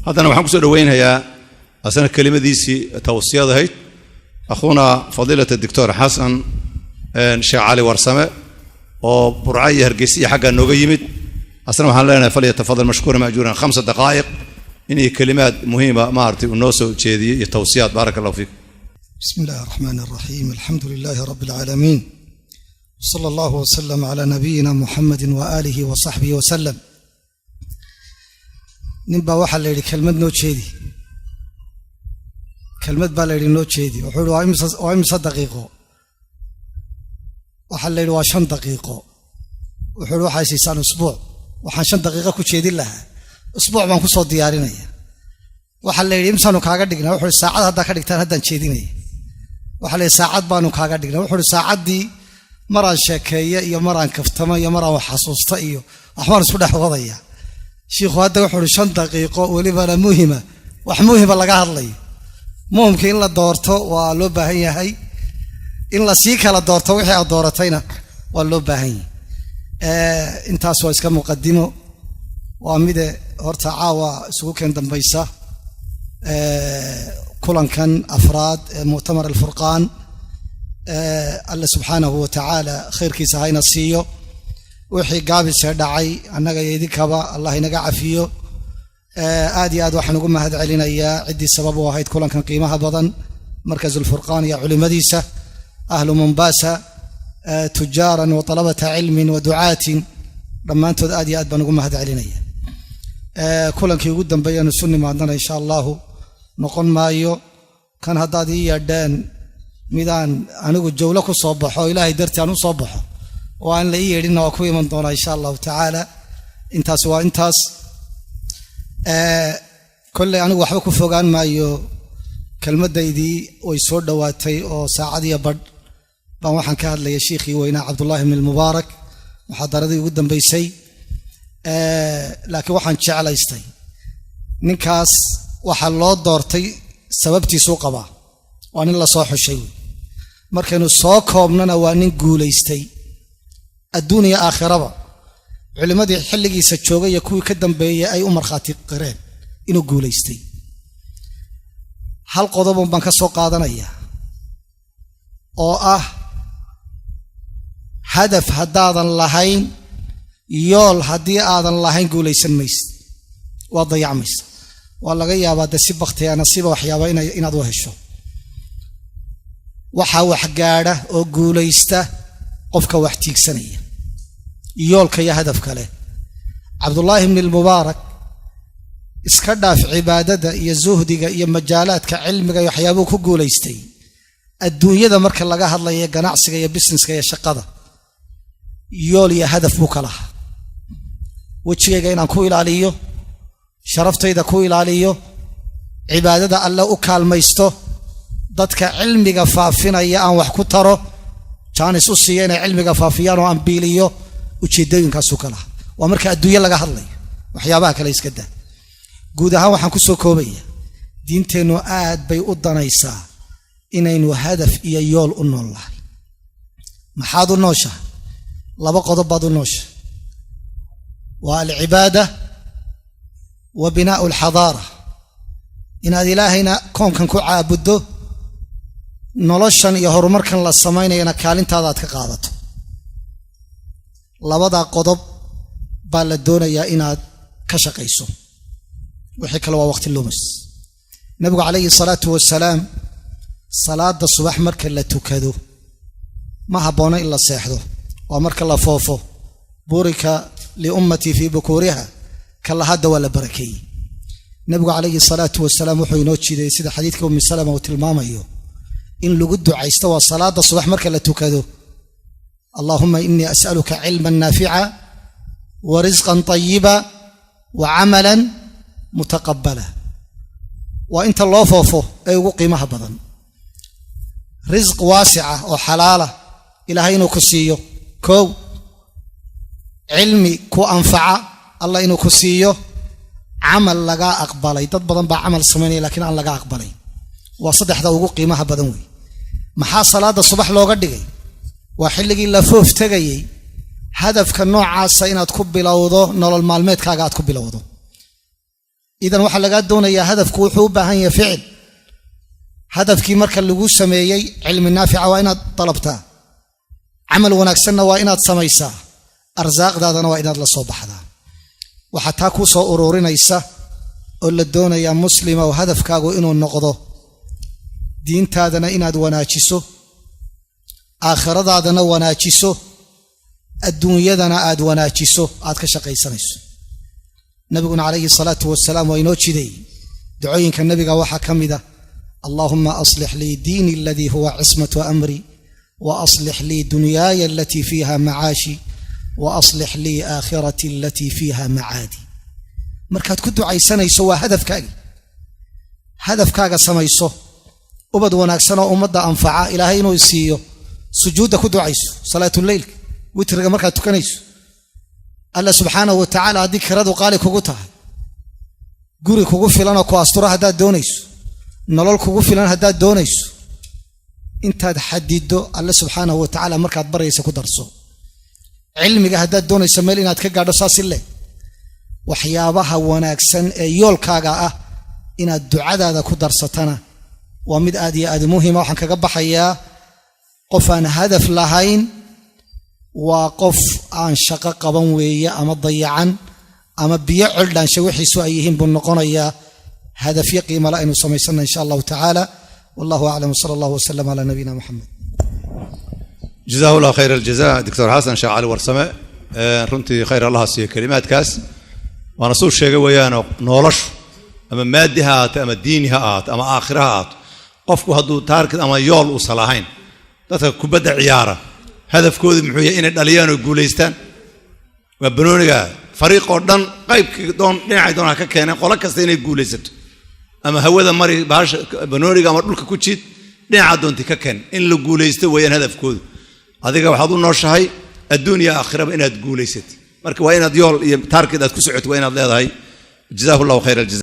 هذا waxaan ku soo dhaweynayaa asana kelimadiisi tawsiyadahay akhuna fadilata doctor Hasan Sheikh Ali Warsame oo burcay hargeysa xagga nooga yimid asana waxaan leenahay falyatafadal mashkuuran maajuuran 5 دقائق inay kalimaad muhiima ma artay oo noo soo jeediyay iyo tawsiyaad barakallahu fiik بسم الله الرحمن الرحيم الحمد لله رب العالمين صلى الله وسلم على نبينا محمد وآله وصحبه وسلم نبا waxa la yiri kelmad noo jeedi kelmad baa la yiri noo jeedi wuxuu waa imisa daqiiqo waxa la yiri waa 5 daqiiqo wuxuu waxa siisaan usbuuc waxaan 5 daqiiqo ku jeedin lahaa usbuuc baan ku soo diyaarinaya waxa la yiri imsaanu kaaga dhignaa wuxuu saacad hadda ka dhigtaan haddaan jeedinay waxa la yiri saacad baanu kaaga dhignaa wuxuu saacadii maraan sheekeeyo iyo maraan kaftamo iyo maraan wax xasuusta iyo waxbaan isku dhex wadaya sheekhu hadda wuxuu 5 daqiiqo waliba muhiima wax muhiima laga hadlayo muhiimka in la doorto waa loo baahan yahay in la sii kala doorto wixii aad dooratayna waa loo baahan yahay intaas waa iska muqaddimo waa mid horta caawa isugu keen dambaysa kulankan afraad mu'tamar al-furqaan Allah subhanahu wa ta'ala khayrkiisa hayna siiyo wixii gaabis dhacay annaga idinkaba Allah inaga cafiyo aad iyo aad waxaan ugu mahad celinayaa cidii sabab u ahayd kulankan qiimaha badan markaz al-furqaan iyo culimadiisa ahlu Mombasa tujaran wa talabata ilmin wa du'aatin dhamaantood aad iyo aad baan ugu mahad celinayaa kulankii ugu dambeeyay sunni maadana insha Allah noqon maayo kan hadaad ii yeedhaan midaan anigu jawlo ku soo baxo ilaahay dartii aan u soo baxo oo aan la ii yeedhin oo ku iman doona insha Allah ta'ala intaas waa intaas kulli anigu waxba ku fogaan maayo kelmadaydii way soo dhawaatay oo saacad iyo badh baan waxaan ka hadlayay sheekhi weynaa Abdullah ibn al-Mubarak muhadaradii ugu dambeysay laakiin waxaan jeclaystay ninkaas waxa loo doortay sababtiisu qaba waa nin la soo xushay markaynu soo koobnana waa nin guuleystay adduuniya aakhiraba culimadii xilligiisa joogay iyo kuwii ka dambeeyay ay u marxaati qireen inuu guuleystay hal qodob baan ka soo qaadanaya oo ah hadaf hadaadan lahayn yool haddii aadan lahayn guulaysan maysid waa dayacmaysa waa laga yaabaa si baqtiya nasiiba waxyaaba inaad u hesho waxa wax gaadha oo guulaysta qofka wax tiigsanaya yoolka iyo hadaf kale Abdullah ibn al-Mubarak iska dhaaf cibaadada iyo zuhdiga iyo majaalaadka cilmiga iyo waxyaabo ku guulaystay adduunyada marka laga hadlayo ganacsiga iyo businesska iyo shaqada yool iyo hadaf buu kala wajigayga inaan ku ilaaliyo sharaftayda ku ilaaliyo cibaadada alla u kaalmaysto dadka cilmiga faafinaya aan wax ku taro jaanis u siiyeen cilmiga faafiyaan oo aan biiliyo ujeedooyinkaas u kala waa marka adduunyo laga hadlayo waxyaabaha kale iska daa guud ahaan waxaan ku soo koobaya diinteenu aad bay u danaysaa inaynu hadaf iyo yool u noolahay maxaad u nooshahay laba qodob baad u nooshahay waa al-cibaada wa binaa'u al-hadara inaad ilaahayna koonkan ku caabudo noloshan iyo horumarkan la sameynayna kaalintaada aad ka qaadato labada qodob baa la doonayaa inaad ka shaqeyso wixii kale waa waqti lumis nabigu calayhi salaatu wasalaam salaada subax marka la tukado ma habboona in la seexdo waa marka la foofo burika li ummati fi bukuriha kala hada wala barakeey nabigu calayhi salaatu wasalaam wuxuu inoo jiiday sida xadiidka ummi salama uu tilmaamayo in lagu ducaysto waa salaada subax marka la tukado allahumma inni as'aluka ilman nafi'a wa rizqan tayyiba wa 'amalan mutaqabbala wa inta loo foofo ay ugu qiimaha badan rizq wasi'a oo xalaala ilaahay inuu ku siiyo koow cilmi ku anfaca allah inuu ku siiyo amal laga aqbalay dad badan baa amal sameeyay laakiin aan laga aqbalay waa saddexda ugu qiimaha badan weey maxaa salaada subax looga dhigay waa xilligii la foof tagayay hadafka noocaas inaad ku bilowdo nolol maalmeedkaaga aad ku bilowdo idan waxa laga doonayaa hadafku wuxuu u baahan yahay ficil hadafkii marka lagu sameeyay cilmi naafica waa inaad talabtaa amal wanaagsanna waa inaad samaysaa arsaaqdaadana waa inaad la soo baxdaa waxa taa ku soo ururinaysa oo la doonayaa muslima oo hadafkaagu inuu noqdo diintaadana inaad wanaajiso aakhiradaadana wanaajiso adduunyadana aad wanaajiso aad ka shaqaysanayso nabiguna calayhi salaatu wasalaam waa inoo jiday ducooyinka nabiga waxaa ka mid ah allahumma aslix lii diini alladii huwa cismatu amri wa aslix lii dunyaaya alatii fiiha macaashi wa aslix lii aakhirati alatii fiiha macaadi markaad ku ducaysanayso waa hadafkaaga samayso ubad wanaagsan oo ummadda anfaca ilaahay inuu siiyo sujuudda ku ducayso salaatuleylka witriga markaad tukanayso alla subxaanahu wa tacaala haddii kiradu qaali kugu tahay guri kugu filan oo ku asturo haddaad doonayso nolol kugu filan haddaad doonayso intaad xadido alla subxaanahu wa tacaala markaad baraysa ku darso cilmiga haddaad doonayso meel inaad ka gaadho saasi leh waxyaabaha wanaagsan ee yoolkaaga ah inaad ducadaada ku darsatana waa mid aad iyo aad muhiima waxaan kaga baxayaa qof aan hadaf lahayn waa qof aan shaqo qaban weeye ama dayacan ama biyo coldhaansha wixiisu ay yihiin buu noqonayaa hadafyo qiimo la aynu samaysana insha allahu tacaala wallahu aclam sala allahu wasalam calaa nabiyina muxamed جزاه الله خير الجزاء دكتور حسن شاع علي ورسمه runtii khayr allah siiyo kalimaadkaas waana soo sheegay weeyaan noloshu ama maadiha ama diiniha ama aakhiraha qofku haduu taarikad ama yool u salahayn dadka kubadda ciyaara hadafkoodu muxuu yahay inay dhaliyaan oo guuleystaan waa banooniga fariiq oo dhan qaybkii doon dhinacay doona ka keenay qolo kasta inay guuleysato ama hawada mari baash banooniga ama dhulka ku jiid dhinaca doonti ka keen in la guuleysto weeyaan hadafkoodu adiga waxaad u nooshahay adduunya aakhiraba inaad guuleysatid marka waa inaad yool iyo taarikad aad ku socoto waa inaad leedahay jazaahullahu khayral jazaa